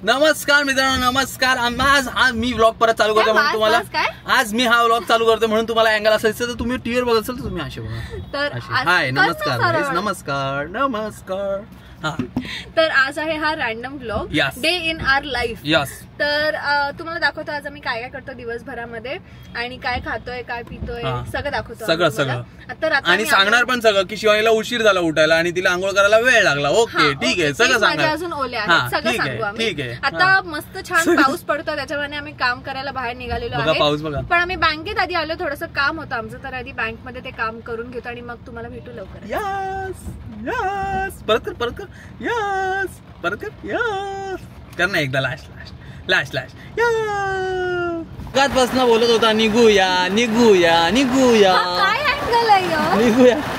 नमस्कार मित्रांनो, नमस्कार. आज मी व्लॉग परत चालू करतो म्हणून तुम्हाला आज मी हा व्लॉग चालू करतो म्हणून तुम्हाला अँगल असायचं तर तुम्ही टीव्हीवर बघत असाल तर तुम्ही असे बघा. हाय नमस्कार नमस्कार नमस्कार. तर आज आहे हा random vlog day in our life. तर तुम्हाला दाखवतो आज आम्ही काय काय करतो दिवसभरामध्ये आणि काय खातोय काय पितोय सगळं दाखवतो. सगळं आणि सांगणार पण सगळं की शिवानीला उशीर झाला उठायला आणि तिला आंघोळ करायला वेळ लागला. ओके ठीक आहे सगळं सांगा. अजून ओले आहेत सगळं सांगू आम्ही. आता मस्त छान पाऊस पडतो त्याच्यामुळे आम्ही काम करायला बाहेर निघालेलो आहे. पण आम्ही बँकेत आधी आलो, थोडंसं काम होतं आमचं तर आधी बँक मध्ये ते काम करून घेतो आणि मग तुम्हाला भेटू लवकर. परत कर यस परत कर यस कर ना एकदा लास्ट बसना बोलत होता निघूया निघूया.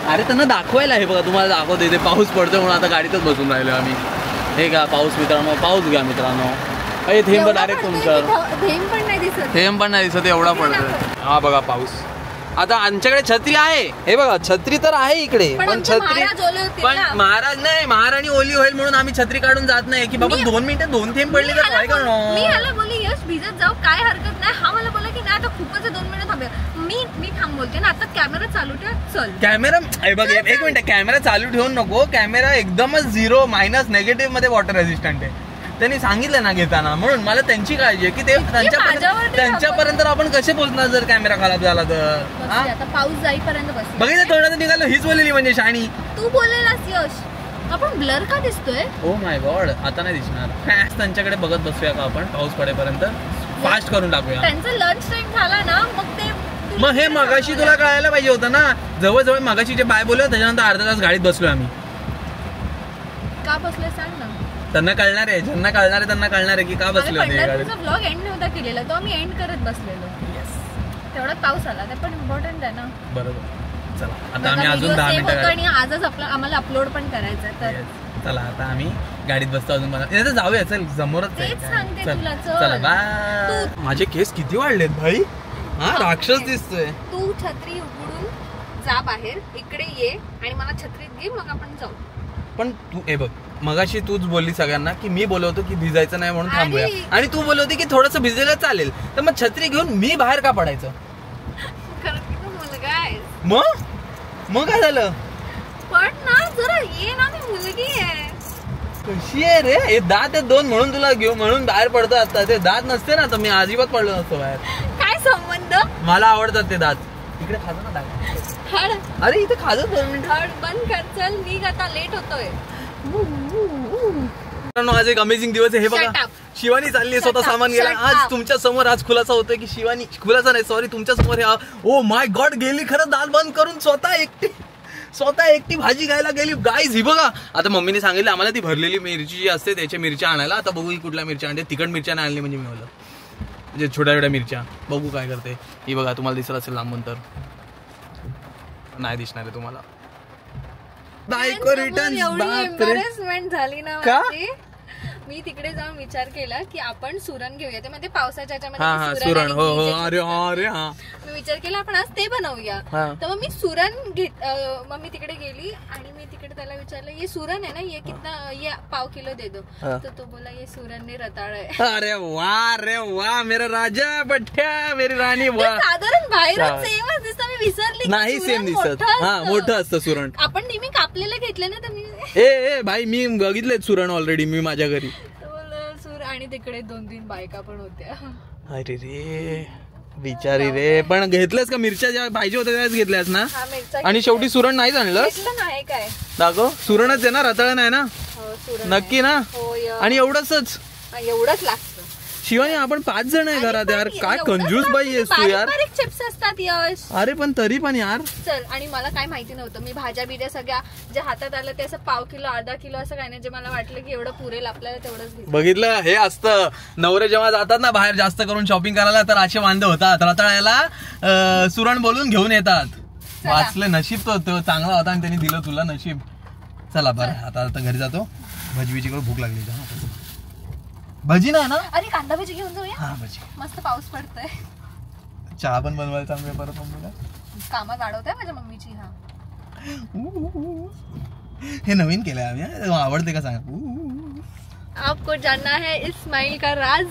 अरे त्यांना दाखवायला आहे बघा, तुम्हाला दाखवतो इथे पाऊस पडतोय म्हणून आता गाडीतच बसून राहिलो आम्ही. हे का पाऊस मित्रांनो, पाऊस घ्या मित्रांनो. अरे थेंब डायरेक्ट तुमचं थेंब पण नाही दिसत एवढा पडतोय. हा बघा पाऊस. आता आमच्याकडे छत्री आहे, हे बघा छत्री तर आहे इकडे पण छत्री पण महाराणी ओली होईल म्हणून आम्ही छत्री काढून जात नाही की बाबा 2 मिनिटं 2 थेंब पडले तर काय करणार. मी ह्याला बोलली यश भिजत जाऊ काय हरकत नाही. हा मला बोला की नाही आता खूपच 2 मिनिटं थांबूया. मी थांब बोलते ना आता कॅमेरा चालू ठेव. चल कॅमेरा बघ 1 मिनिट कॅमेरा चालू ठेवून नको. कॅमेरा एकदमच 0 मायनस नेगेटिव्ह मध्ये वॉटर रेझिस्टंट आहे. त्यांनी सांगितलं ना घेताना म्हणून मला त्यांची काळजी आहे की ते त्यांच्यापर्यंत आपण कसे पोहोचणार जर कॅमेरा खराब झाला तर. आता पाऊस जाईपर्यंत बघितलं थोडं निघालं हीच बोललेली म्हणजे शाणी तू बोललेलास यश. आपण ब्लर का दिसतोय. ओ माय गॉड आता नाही दिसणार. त्यांच्याकडे बघत बसूया का आपण पाऊस पडेपर्यंत फास्ट करून टाकूया. त्यांचा लंच टाइम झाला ना मग हे मगाशी तुला कळायला पाहिजे होतं ना. जवळ मगाशी जे बाय बोललो त्याच्यानंतर अर्धा तास गाडीत बसलोय आम्ही. का बसलोय सांग ना. त्यांना कळणार आहे, ज्यांना कळणार आहे त्यांना कळणार आहे की का बसले होते. पंढरपूरचा व्लॉग एंड नव्हता केलेला तो आम्ही एंड करत बसलेलो. तेवढाच पाऊस आला ते पण इम्पॉर्टंट आहे ना. बरोबर. चला आता आम्ही अजून 10 मिनिटं आणि आजच आम्हाला अपलोड पण करायचं आहे तर चला आता आम्ही गाडीत बसतो अजून. मला जाऊया चल समोरच चला बाय. माझे केस किती वाढलेत भाई. हा राक्षस दिसतोय. तू छत्री उघडून जा बाहेर इकडे ये आणि मला छत्रीत घे मग आपण जाऊ. पण तू हे बघ मगाशी तूच बोलली सगळ्यांना की मी बोलवतो की भिजायचं नाही म्हणून थांबूया आणि तू बोलवती की थोडंसं भिजलेलं चालेल तर मग छत्री घेऊन मी बाहेर का पडायचं. मग काय झालं. पण ना जरा ये ना मी मुलगी आहे. कशी आहे रे. हे दात आहेत 2 म्हणून तुला घेऊ म्हणून बाहेर पडतो. आता ते दात नसते ना तर मी अजिबात पडलो नसतो बाहेर. काय संबंध. मला आवडतात ते दात. इकडे खाजो ना दात. अरे इथे खाजो 2 मिनिटं. बंद कर चल निघ आता लेट होतोय. आज एक अमेझिंग दिवस आहे. हे बघा शिवानी चालली स्वतः सामान गेला. आज तुमच्या समोर आज खुलासा होतोय की शिवानी खुलासा नाही सॉरी तुमच्या समोर ओ माय गॉड गेली खरं दाल बंद करून स्वतः एकटी भाजी घ्यायला गेली. गाईज ही बघा आता मम्मीने सांगितलं आम्हाला ती भरलेली मिरची जी असते त्याच्या मिरच्या आणायला. आता बघू कुठल्या मिरच्या आणते. तिखट मिरच्या नाही आणली म्हणजे मी बोललो म्हणजे छोट्या मिरच्या. बघू काय करते ही बघा. तुम्हाला दिसत असेल लांबून तर नाही दिसणार आहे तुम्हाला. एम्बॅरेसमेंट झाली ना माझी. मी तिकडे जाऊन विचार केला की आपण सुरण घेऊया. ते म्हणजे पावसाच्या सुरण. मी विचार केला आपण आज ते बनवूया. तर मग मी सुरण मग मी तिकडे गेली आणि मी तिकडे त्याला विचारलं ये सुरण आहे ना ये कितना ये पाव किलो दे दो. तर तो बोला ये सुरण ने रताळ आहे. अरे वा मेरा राजा बठ्या मेरी राणी. वा साधारण बाहेरून सेमच दिसतं. मी विसरली नाही सेम दिसत. मोठं असतं सुरण. आपण नेहमी कापलेलं घेतलं ना तर मी ए भाई मी बघितले सुरण ऑलरेडी मी माझ्या घरी. आणि तिकडे 2-3 बायका पण होत्या. अरे रे बिचारी रे. पण घेतल्यास का मिरच्या ज्या पाहिजे होत्या त्याच घेतल्यास ना. आणि शेवटी सुरण नाही आणलं. नाही काय दाखव सुरणच आहे ना रताळ नाही ना. नक्की ना. आणि एवढंच लागतं. शिवानी आपण 5 जण आहे घरात यार. काय कंजूस बाई आहेस तू यार. चिप्स असतात यश. अरे पण तरी पण यार चल. आणि मला काय माहिती नव्हतं. मी भाज्या बिज्या सगळ्या जे हातात आलं ते असं पाव किलो अर्धा किलो असं काय नाही. जे मला वाटलं की एवढं पुरेल आपल्याला तेवढंच. बघितलं हे असतं नवरे जेव्हा जातात ना बाहेर जास्त करून शॉपिंग करायला तर असे वांदे होतात. रताळ्याला सुरण बोलून घेऊन येतात. वाचले नशीब तो चांगला होता आणि त्यांनी दिलं तुला नशीब. चला बरं आता घरी जातो. भजी भूक लागली. भजी नाही ना. अरे कांदा भजी घेऊन जाऊया. हा भजी मस्त पाऊस पडतोय. चहा पण बनवायला सांगूया परत मम्मीला. कामात वाढवताय माझ्या मम्मीची. हे नवीन केलंय आम्ही. आवडते का सांगा. आपको जानना है इस्माइल का राज?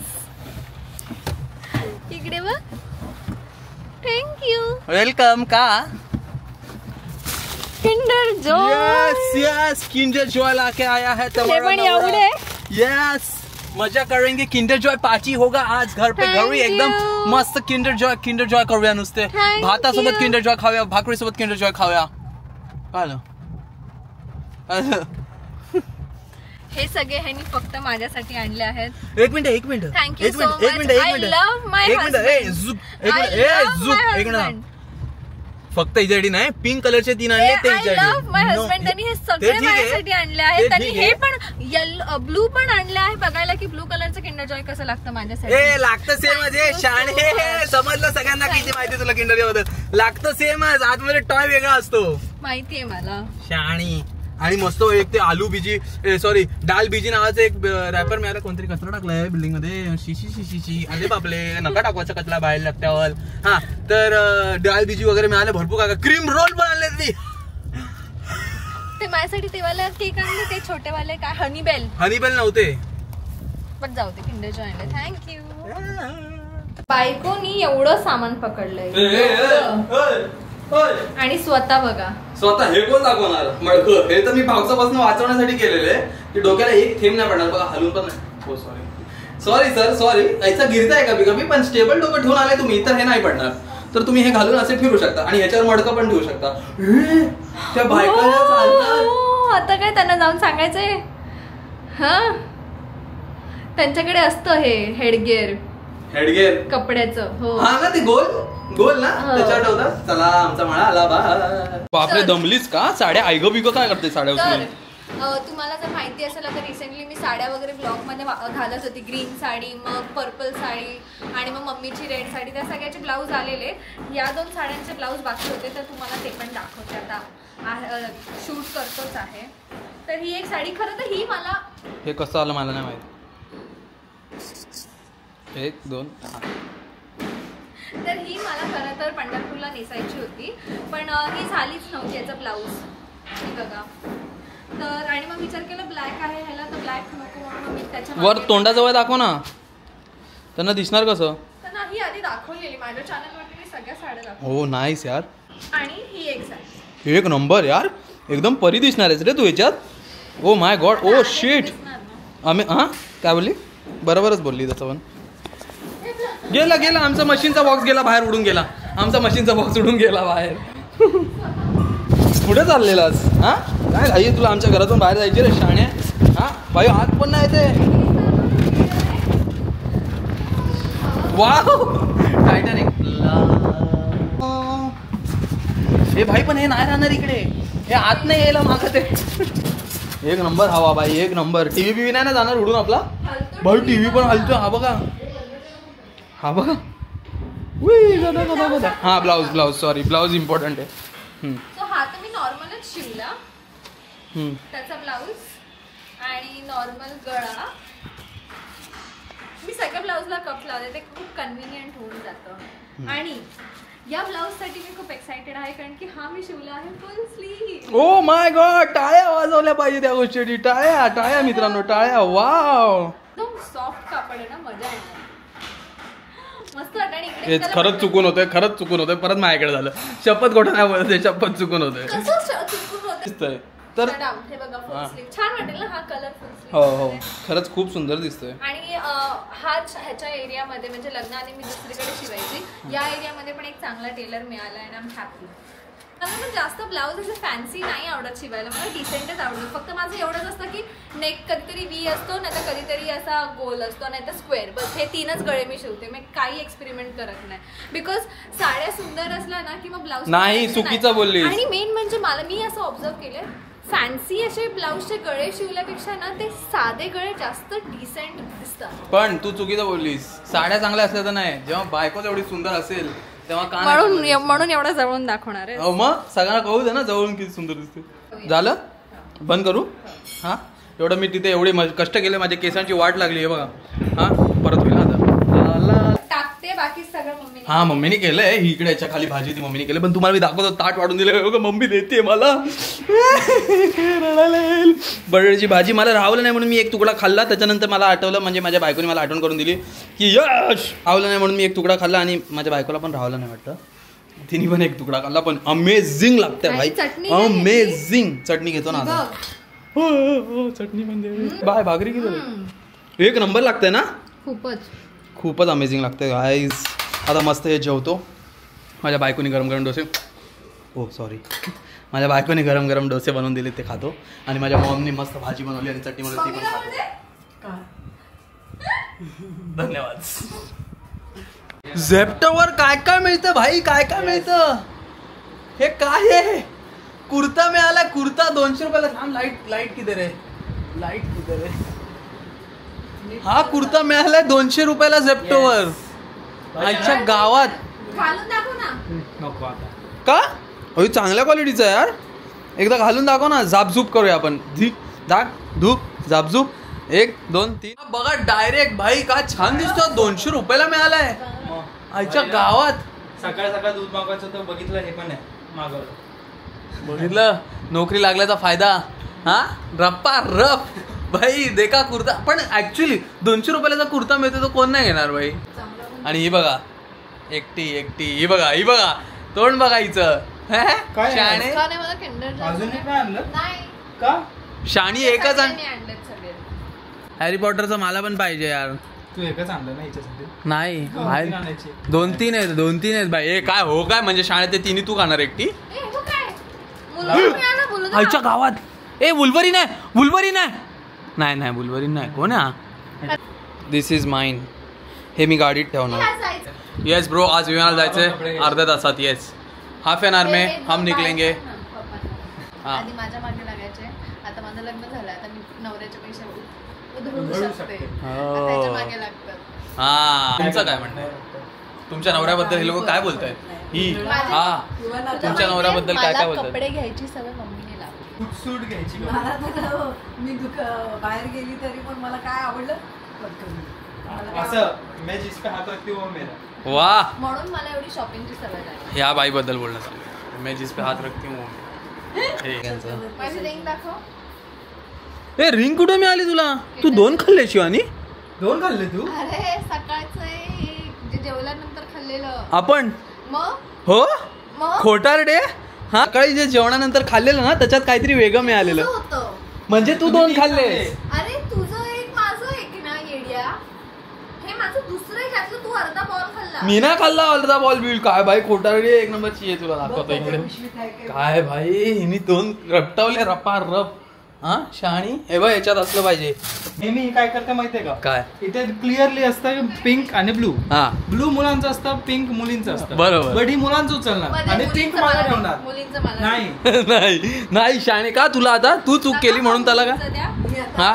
इकडे बघ. थँक्यू. वेलकम. का Kinder Joy. Yes Kinder Joy लाके आया है पण एवढे. यस मजा करेंगे. किंडर जॉय पार्टी होगा आज घर पे. घरी एकदम मस्त किंडर जॉय करूया. नुसते भातासोबत किंडर जॉय खाऊया, भाकरीसोबत किंडर जॉय खाऊया. हे सगळे ह्यांनी फक्त माझ्यासाठी आणले आहेत. एक minute thank you so much. I love my husband. फक्त हिच्यासाठी नाही, पिंक कलरचे 3 आणले ते हिच्यासाठी. I love my husband. त्यांनी हे सगळे माझ्यासाठी आणले आहेत. त्यांनी हे पण येलो ब्लू पण आणले आहे बघायला की ब्लू कलरचं किंडर जॉय कसं लागतं माझ्यासाठी. लागतं सेमच. शाणे समजलं सगळ्यांना. किती माहिती तुला किंडर जॉय बद्दल. लागतं सेमच. आतमध्ये टॉय वेगळा असतो. माहितीये मला. शाणी. आणि मस्त एक ते आलू बीजी डाल बीजी नावाचं एक रॅपर मिळालं. कोणतरी कचरा टाकलाय बिल्डिंग मध्ये. शिशी अरे बापले नका टाकवायचा कचरा बाहेर लागल्यावर. हा तर डाल बीजी वगैरे मिळाले भरपूर. का क्रीम रोल पण आणले ती. ते माझ्यासाठी तेवाला केक आणले ते छोटेवाले. काय हनीबेल नव्हते पण जाऊ दे. किंडर जॉय आणले. थँक्यू. बायकोनी एवढं सामान पकडलंय आणि स्वतः बघा. स्वतः हे कोण दाखवणार मडकं. हे तर मी पावसापासून वाचवण्यासाठी केलेले की डोक्याला एक थेंब नाही पडणार. बघा हलून पण नाही. हो सॉरी याचा गिरता आहे कभी पण स्टेबल डोकं ठेवून आले तुम्ही तर हे नाही पडणार. तर तुम्ही हे घालून असे फिरू शकता आणि ह्याच्यावर मडकं पण ठेवू शकता. त्या बायका आता काय त्यांना जाऊन सांगायचंय. हा त्यांच्याकडे असतं हे हेडगिअर कपड्याचं. हो हा ना ते गोल ना त्याच्यावर ठेवतात. चला आमचा माळा आला. बापरे दमलीच का. साड्या आयगो बिगो काय करते साड्या उचलून. तुम्हाला जर माहिती असेल तर रिसेंटली मी साड्या वगैरे ब्लॉग मध्ये घालत होती. ग्रीन साडी, मग पर्पल साडी आणि मग मम्मीची रेड साडी. त्या सगळ्याचे ब्लाऊज आलेले. या 2 साड्यांचे ब्लाऊज बाकी होते तर तुम्हाला ते पण दाखवते. आता शूट करतोच आहे. तर ही एक साडी खरं तर ही मला हे कसं आलं मला नाही माहिती. 1 2 तर ही मला खरं तर पंढरपूरला नेसायची होती पण ही झालीच नव्हती. याचा ब्लाऊज बघा. तर आणि मग विचार केला ब्लॅक आहे ह्याला तर ब्लॅक नको म्हणून मी त्याच्या वर तोंडाजवळ दाखव ना त्यांना दिसणार कसं. तर नाही आधी दाखवलेली माझ्या चॅनलवरती मी सगळ्या साड्या दाखवल्या. हो नाईस यार. आणि ही एक साडी एक नंबर यार. एकदम परी दिसणार आहेस रे तू याच्यात. Oh my God. Oh shit. आम्ही काय बोलली. बरोबरच बोलली तसं पण. गेला आमचा मशीनचा बॉक्स गेला बाहेर. उडून गेला आमचा मशीनचा बॉक्स. उडून गेला बाहेर. पुढे चाललेलास. हा काय घाई तुला आमच्या घरातून बाहेर जायची रे शाणे. हा भाई हात पण नाही ते. Wow Titanic. हे भाई पण हे नाही राहणार इकडे. हे आत नाही यायला मागत आहे. एक नंबर हवा भाई. एक नंबर. टीव्ही बिव्ही नाही ना जाणार उडून आपला. भाई टीव्ही पण हलतो. हा बघा हा ब्लाउज सॉरी ब्लाउज इम्पॉर्टंट आहे. सो हा तर मी नॉर्मलच शिवला. त्याचा ब्लाउज आणि नॉर्मल गळा. मी सगळ्या ब्लाउजला कप लावले. ते खूप कन्व्हिनियंट होऊन जातं. आणि या ब्लाउज साठी मी खूप एक्साइटेड आहे कारण की हा मी शिवला आहे फुल स्लीव. Oh my God. टाळ्या वाजवल्या पाहिजे त्या गोष्टीसाठी. टाळ्या मित्रांनो टाळ्या. वाव एकदम सॉफ्ट कापड आहे ना. मजा येणार. मस्त. खरंच चुकून होतोय. परत माझ्याकडे झालं. शपथ खोटं नाही बोलत. शपथ चुकून होतोय. तर हे बघा फुल स्लीव छान वाटेल ना हा कलर. फुल स्लीव हो खरंच खूप सुंदर दिसतोय. आणि ह्याच्या एरियामध्ये म्हणजे लग्नाने मी दुसरीकडे शिवायची. या एरियामध्ये पण एक चांगला टेलर मिळाला आणि आय एम हॅपी. मला पण जास्त ब्लाऊज असे फॅन्सी नाही आवडत शिवायला. मला डिसेंटच आवडतं. फक्त माझं एवढंच असतं की नेक कधीतरी व्ही असतो नाही तर कधीतरी असा गोल असतो नाही तर स्क्वेअर. बस हे 3च गळे मी शिवते. मी काही एक्सपेरिमेंट करत नाही. बिकॉज साड्या सुंदर असल्या ना की मग ब्लाऊज नाही चुकीचं बोलली. आणि मेन म्हणजे मी असं ऑब्झर्व केलंय फॅन्सी असे ब्लाऊजचे गळे शिवल्यापेक्षा ना ते साधे गळे जास्त डिसेंट दिसतात. पण तू चुकीचं बोललीस. साड्या चांगल्या असल्या तर नाही. जेव्हा बायकोच एवढी सुंदर असेल तेव्हा म्हणून एवढं जवळून दाखवणार आहे. मग सगळ्यांना कळू दे ना जवळून किती सुंदर दिसते. झालं बंद करू. हा एवढं मी तिथे एवढे कष्ट केले. माझ्या केसांची वाट लागली आहे बघा. हा परत होईल आता. टाकते बाकी हा मम्मीने केलंय. इकडे याच्या खाली भाजी होती मम्मीने केलं. पण तुम्हाला मी दाखवतो ताट वाढून दिलं. मम्मी देते मला बटाट्याची भाजी. मला राहवलं नाही म्हणून मी एक तुकडा खाल्ला. त्याच्यानंतर मला आठवलं, म्हणजे माझ्या बायकोने मला आठवण करून दिली की यश राहवलं नाही म्हणून मी एक तुकडा खाल्ला. आणि माझ्या बायकोला पण राहवलं नाही वाटतं, तिने पण एक तुकडा खाल्ला. पण अमेझिंग लागतंय भाई, अमेझिंग. चटणी घेतो ना आता. हो चटणी पण दे. बाय भाकरी किती एक नंबर लागतंय ना. खूपच अमेझिंग लागतंय गाईज. आता मस्त हे जेवतो. माझ्या बायकोने गरम गरम डोसे, ओ सॉरी, माझ्या बायकोने गरम गरम डोसे बनवून दिले, ते खातो. आणि माझ्या मॉमने मस्त भाजी बनवली आणि चटणी बनवली, ती पण खातो. धन्यवाद. झेप्टोवर काय काय मिळतं भाई, काय काय मिळतं. हे काय आहे. कुर्ता मिळाला, कुर्ता 200 रुपयाला. थांब, लाईट किती रे, लाईट किती रे. हा कुर्ता मिळालाय 200 रुपयाला झेप्टोवर. आजच्या गावात का चांगल्या क्वालिटीचा यार. एकदा घालून दाखव ना, झापझूप करूया आपण. धूप झापझूप 1 2 3. बघा डायरेक्ट भाई, का छान दिसतो. 200 रुपयाला मिळालाय आजच्या गावात. सकाळ सकाळ दूध मागवायचं तर बघितलं, हे पण आहे मागवलं. बघितलं नोकरी लागल्याचा फायदा. हा रप्पा रप भाई. देखा कुर्ता. पण ऍक्च्युली 200 रुपयाचा कुर्ता मिळतो तो कोण नाही घेणार भाई. आणि ही बघा एकटी, ही बघा तोंड बघायचं. शाणे शाणी एकच. हॅरी पॉटरचं मला पण पाहिजे यार. तू एकच आणलं ना याच्यासाठी. नाही 2-3 आहेत भाई. हे काय हो काय म्हणजे शाळेत ते तिन्ही तू खाणार एकटी आईच्या गावात. ए वुल्वरीन आहे. नाही वुल्वरीन नाही. कोण आहे. दिस इज माइन. हे मी गाडीत ठेवणार. येस ब्रो, आज विमानाला जायचंय अर्ध्या तासात. येस, हाफ एन आवर में हम निकलेंगे. आधी माझ्या मागे लागायचे. आता माझं लग्न झालं, आता मी नवऱ्याच्या पेक्षा उधळू शकते. त्याच्या मागे लागतात. हा, तुमचं काय म्हणणं आहे. तुमच्या नवऱ्याबद्दल हे लोक काय बोलतायत. ही हा तुमच्या नवऱ्याबद्दल काय बोलतात. कपडे घ्यायची सवय मम्मीने लावली. सूट घ्यायची. मी बाहेर गेली तरी पण मला काय आवडलं असं, मैं जिस पे हाथ रखती हूं वो मेरा. वाह, म्हणून मला एवढी शॉपिंगची सवय लागली. ह्या बाई बद्दल बोलणं चालू. मैं जिस पे हाथ रखती हूं माझी रिंग दाखव. ए रिंग कुठे मिळाली तुला. तू 2 खाल्ले शिवानी. 2 खाल्ले तू. अरे सकाळचं जे जेवल्यानंतर खाल्लेलं आपण. मग हो खोटारडे. हा सकाळी जे जेवणानंतर खाल्लेलं ना, त्याच्यात काहीतरी वेगळं मिळालेलं होतं. म्हणजे तू 2 खाल्ले. अरे तुझं एक माझं एक ना येड्या. हे माझं दुसरं घातलं, तू अर्धा बॉल खाल्ला. मी ना खाल्ला अर्धा बॉल बिल. काय भाई खोटारडे, 1 नंबरची आहे. तुला दाखवतो इकडे. काय भाई, हिनी 2 रपटावले रपा रप. हा शहाणी. हे बघ याच्यात असलं पाहिजे. नेहमी काय करते माहितीये का. काय इथे क्लिअरली असतं पिंक आणि ब्लू. हा ब्लू मुलांचं असतं, पिंक मुलींचं असतं. बरोबर. बट ही मुलांचं उचलणार आणि पिंक मला ठेवणार. मुलींचं मला नाही नाही शाणे. का तुला आता तू चूक केली म्हणून त्याला का. हा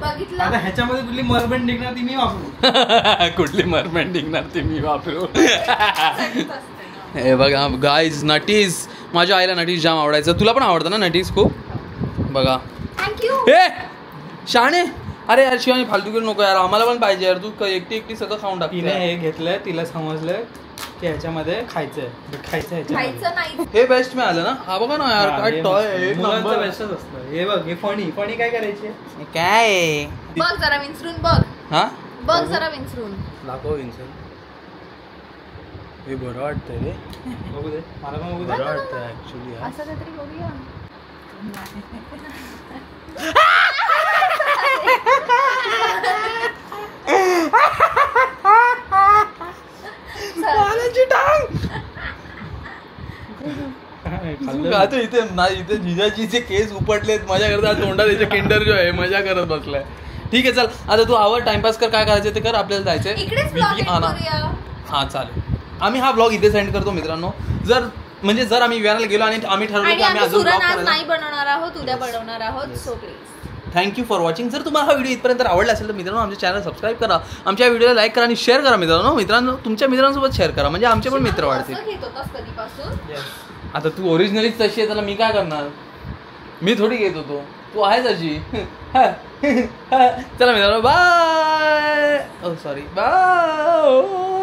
बघितलं. आता ह्याच्यामध्ये कुठली मरबंड निघणार ती मी वापरू. कुठली मरमेंट निघणार ती मी वापरू. हे बघा गाईज, नटीज. माझ्या आईला नटीज जाम आवडायचं. तुला पण आवडतं ना नटीज खूप. बघा थँक्यू. हे शाणे. अरे यार शिवानी फालतू करू नको यार, आम्हाला पण पाहिजे यार. तू एकटी सगळं खाऊन तिने टाकते. हे घेतलंय, तिला समजलं की ह्याच्यामध्ये खायचंय खायचं नाही. हे बेस्ट मिळालं ना. हा बघा ना यार, काय टॉय बेस्टच असतं. हे बघ, हे फणी काय करायची. काय बघ जरा विंचरून बघ. हा बघ जरा विंचरून. दाखव विंचरून. हे बरं वाटतंय रे. बघू दे, मला पण बघू दे. बरं वाटतंय ऍक्च्युली. असं काहीतरी बघूया. इथे इथे जिजाजीचे केस उपटलेत माझ्या करता. तोंडात याच्या किंडर जो आहे मजा करत बसलाय. ठीक आहे चल, आता तू आवर टाइमपास कर. काय करायचं ते कर. आपल्याला जायचंय. हा चालेल. आम्ही हा ब्लॉग इथे सेंड करतो मित्रांनो. जर आम्ही विहाराला गेलो आणि आम्ही ठरवलं की आम्ही अजून ब्लॉग नाही बनवणार आहोत, उद्या बनवणार आहोत. So please thank you for watching. जर तुम्हाला हा व्हिडिओ इथपर्यंत आवडला असेल तर मित्रांनो आमच्या चॅनल सबस्क्राईब करा. आमच्या व्हिडिओला लाईक करा आणि शेअर करा मित्रांनो. तुमच्या मित्रांसोबत शेअर करा म्हणजे आमचे पण मित्र वाढतील. आता तू ओरिजिनलीच तशी आहे, त्याला मी काय करणार. मी थोडी घेत होतो, तू आहेच अशी. चला मित्रांनो बाय. Sorry bye.